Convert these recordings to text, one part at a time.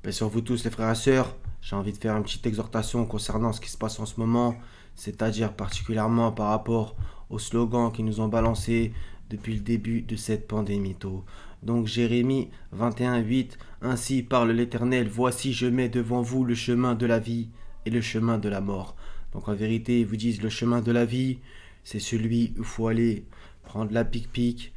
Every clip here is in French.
Paix sur vous tous les frères et sœurs, j'ai envie de faire une petite exhortation concernant ce qui se passe en ce moment, c'est-à-dire particulièrement par rapport aux slogans qui nous ont balancés depuis le début de cette pandémie. Donc Jérémie 21:8, ainsi parle l'Éternel, voici je mets devant vous le chemin de la vie et le chemin de la mort. Donc en vérité, ils vous disent le chemin de la vie, c'est celui où il faut aller prendre la pique-pique,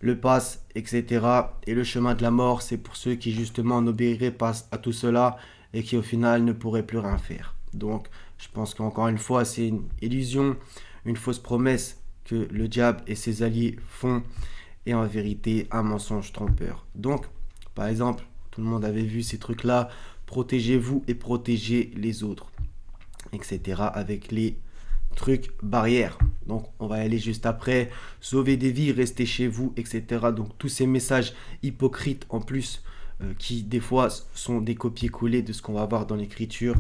le pass, etc. Et le chemin de la mort, c'est pour ceux qui justement n'obéiraient pas à tout cela et qui au final ne pourraient plus rien faire. Donc je pense qu'encore une fois, c'est une illusion, une fausse promesse que le diable et ses alliés font, et en vérité un mensonge trompeur. Donc, par exemple, tout le monde avait vu ces trucs-là, protégez-vous et protégez les autres, etc. avec les trucs barrières. Donc on va aller juste après, sauver des vies, rester chez vous, etc. Donc tous ces messages hypocrites en plus, qui des fois sont des copier-coller de ce qu'on va voir dans l'écriture,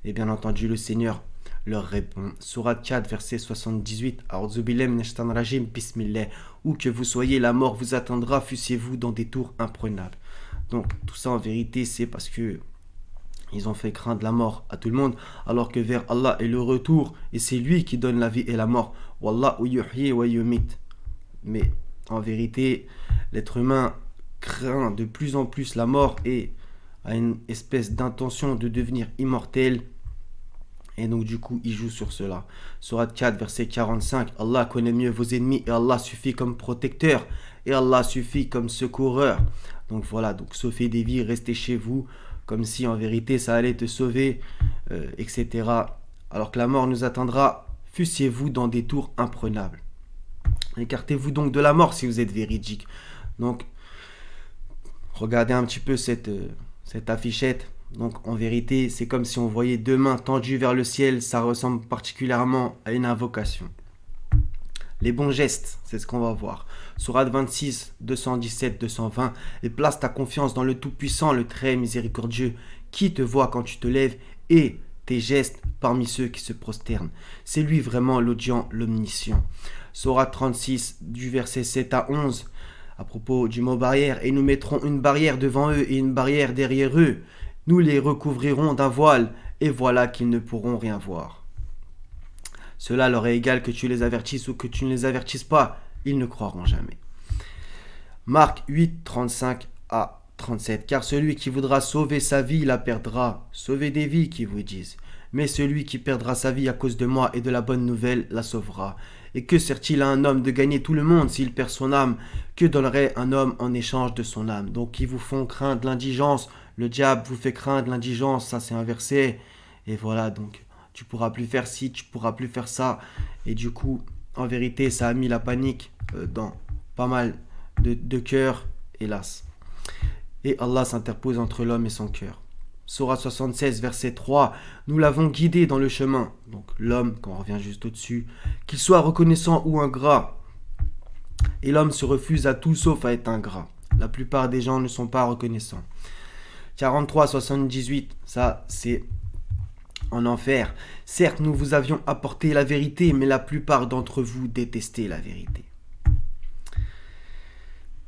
et bien entendu le Seigneur leur répond. Sourate 4, verset 78, rajim, bismillah, où que vous soyez, la mort vous attendra, fussiez-vous dans des tours imprenables. Donc tout ça en vérité c'est parce que ils ont fait craindre la mort à tout le monde, alors que vers Allah est le retour, et c'est lui qui donne la vie et la mort. Wallahu yuhyi wa yumit. Mais en vérité, l'être humain craint de plus en plus la mort et a une espèce d'intention de devenir immortel. Et donc du coup, il joue sur cela. Sourate 4, verset 45. Allah connaît mieux vos ennemis et Allah suffit comme protecteur. Et Allah suffit comme secoureur. Donc voilà, donc sauvez des vies, restez chez vous. Comme si en vérité ça allait te sauver, etc. Alors que la mort nous attendra, fussiez-vous dans des tours imprenables. Écartez-vous donc de la mort si vous êtes véridique. Donc, regardez un petit peu cette affichette. Donc en vérité, c'est comme si on voyait deux mains tendues vers le ciel, ça ressemble particulièrement à une invocation. Les bons gestes, c'est ce qu'on va voir. Sourate 26, 217, 220. Et place ta confiance dans le Tout-Puissant, le Très Miséricordieux, qui te voit quand tu te lèves et tes gestes parmi ceux qui se prosternent. C'est lui vraiment l'audient, l'omniscient. Sourate 36, du verset 7 à 11, à propos du mot barrière. Et nous mettrons une barrière devant eux et une barrière derrière eux. Nous les recouvrirons d'un voile, et voilà qu'ils ne pourront rien voir. Cela leur est égal que tu les avertisses ou que tu ne les avertisses pas, ils ne croiront jamais. Marc 8, 35 à 37. Car celui qui voudra sauver sa vie la perdra. Sauver des vies qui vous disent. Mais celui qui perdra sa vie à cause de moi et de la bonne nouvelle la sauvera. Et que sert-il à un homme de gagner tout le monde s'il perd son âme? Que donnerait un homme en échange de son âme? Donc ils vous font craindre l'indigence. Le diable vous fait craindre l'indigence, ça c'est un verset. Et voilà donc. Tu pourras plus faire ci, tu pourras plus faire ça. Et du coup, en vérité, ça a mis la panique dans pas mal de cœurs, hélas. Et Allah s'interpose entre l'homme et son cœur. Sourate 76, verset 3. Nous l'avons guidé dans le chemin. Donc l'homme, quand on revient juste au-dessus, qu'il soit reconnaissant ou ingrat. Et l'homme se refuse à tout sauf à être ingrat. La plupart des gens ne sont pas reconnaissants. 43, 78, ça c'est en enfer. Certes, nous vous avions apporté la vérité, mais la plupart d'entre vous détestaient la vérité.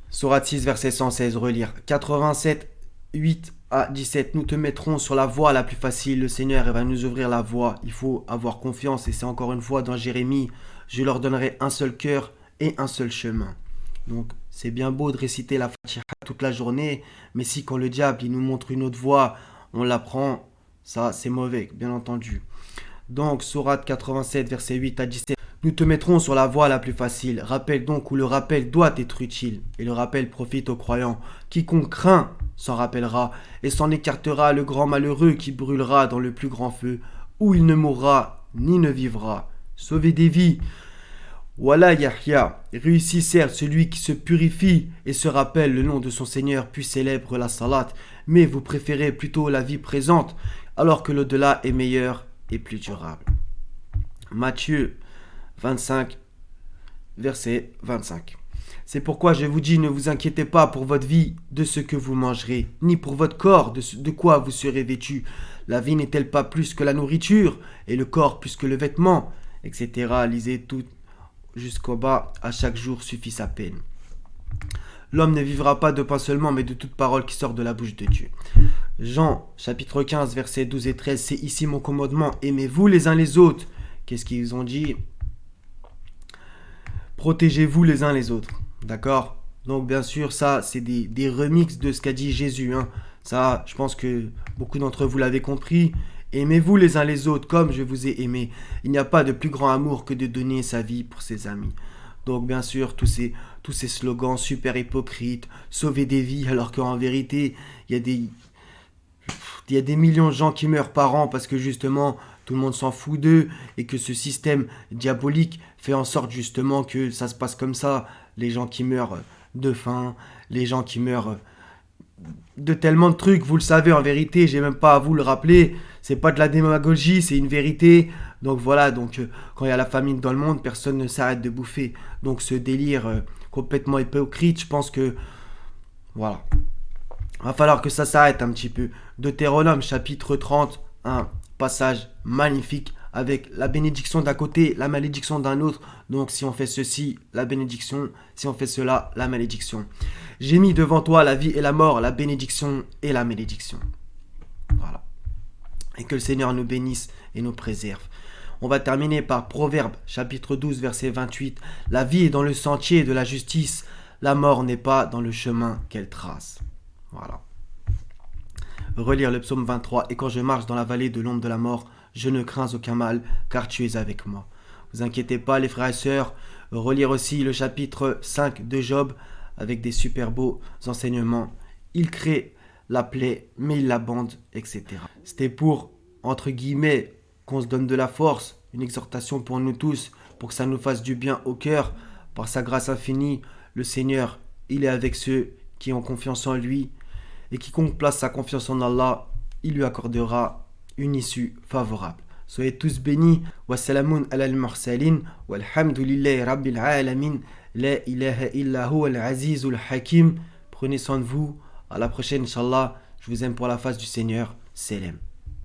Sourate 6, verset 116, relire. 87, 8 à 17. Nous te mettrons sur la voie la plus facile. Le Seigneur va nous ouvrir la voie. Il faut avoir confiance. Et c'est encore une fois dans Jérémie. Je leur donnerai un seul cœur et un seul chemin. Donc, c'est bien beau de réciter la Fatiha toute la journée. Mais si quand le diable il nous montre une autre voie, on la prend. Ça, c'est mauvais, bien entendu. Donc, Sourate 87, verset 8 à 17. Nous te mettrons sur la voie la plus facile. Rappelle donc où le rappel doit être utile. Et le rappel profite aux croyants. Quiconque craint s'en rappellera et s'en écartera le grand malheureux qui brûlera dans le plus grand feu, où il ne mourra ni ne vivra. Sauver des vies. Wala Yahya. Réussit certes celui qui se purifie et se rappelle le nom de son Seigneur puis célèbre la salat. Mais vous préférez plutôt la vie présente, alors que l'au-delà est meilleur et plus durable. Matthieu 25, verset 25. C'est pourquoi je vous dis, ne vous inquiétez pas pour votre vie de ce que vous mangerez, ni pour votre corps de quoi vous serez vêtu. La vie n'est-elle pas plus que la nourriture, et le corps plus que le vêtement, etc. Lisez tout jusqu'au bas, à chaque jour suffit sa peine. L'homme ne vivra pas de pain seulement, mais de toute parole qui sort de la bouche de Dieu. Jean, chapitre 15, versets 12 et 13, c'est ici mon commandement, aimez-vous les uns les autres. Qu'est-ce qu'ils ont dit? Protégez-vous les uns les autres. D'accord? Donc bien sûr, ça, c'est des remixes de ce qu'a dit Jésus. Hein. Ça, je pense que beaucoup d'entre vous l'avez compris. Aimez-vous les uns les autres comme je vous ai aimé. Il n'y a pas de plus grand amour que de donner sa vie pour ses amis. Donc bien sûr, tous ces slogans super hypocrites, sauver des vies, alors qu'en vérité, il y a des millions de gens qui meurent par an parce que justement, tout le monde s'en fout d'eux et que ce système diabolique fait en sorte justement que ça se passe comme ça. Les gens qui meurent de faim, les gens qui meurent de tellement de trucs, vous le savez en vérité, j'ai même pas à vous le rappeler, c'est pas de la démagogie, c'est une vérité. Donc voilà, quand il y a la famine dans le monde, personne ne s'arrête de bouffer. Donc ce délire complètement hypocrite, je pense que voilà, va falloir que ça s'arrête un petit peu. Deutéronome chapitre 30, un passage magnifique avec la bénédiction d'un côté, la malédiction d'un autre. Donc si on fait ceci, la bénédiction, si on fait cela, la malédiction. J'ai mis devant toi la vie et la mort, la bénédiction et la malédiction. Voilà. Et que le Seigneur nous bénisse et nous préserve. On va terminer par Proverbe chapitre 12 verset 28. La vie est dans le sentier de la justice, la mort n'est pas dans le chemin qu'elle trace. Voilà. Relire le psaume 23. Et quand je marche dans la vallée de l'ombre de la mort, je ne crains aucun mal, car tu es avec moi. Vous inquiétez pas les frères et sœurs. Relire aussi le chapitre 5 de Job, avec des super beaux enseignements. Il crée la plaie, mais il la bande, etc. C'était pour, entre guillemets, qu'on se donne de la force, une exhortation pour nous tous, pour que ça nous fasse du bien au cœur. Par sa grâce infinie, le Seigneur, il est avec ceux qui ont confiance en lui. Et quiconque place sa confiance en Allah, il lui accordera une issue favorable. Soyez tous bénis. Wassalamun ala al-mursalin. Walhamdulillahi rabbil alamin. La ilaha illa huwa al-azizul hakim. Prenez soin de vous. À la prochaine, Inch'Allah. Je vous aime pour la face du Seigneur. Salam.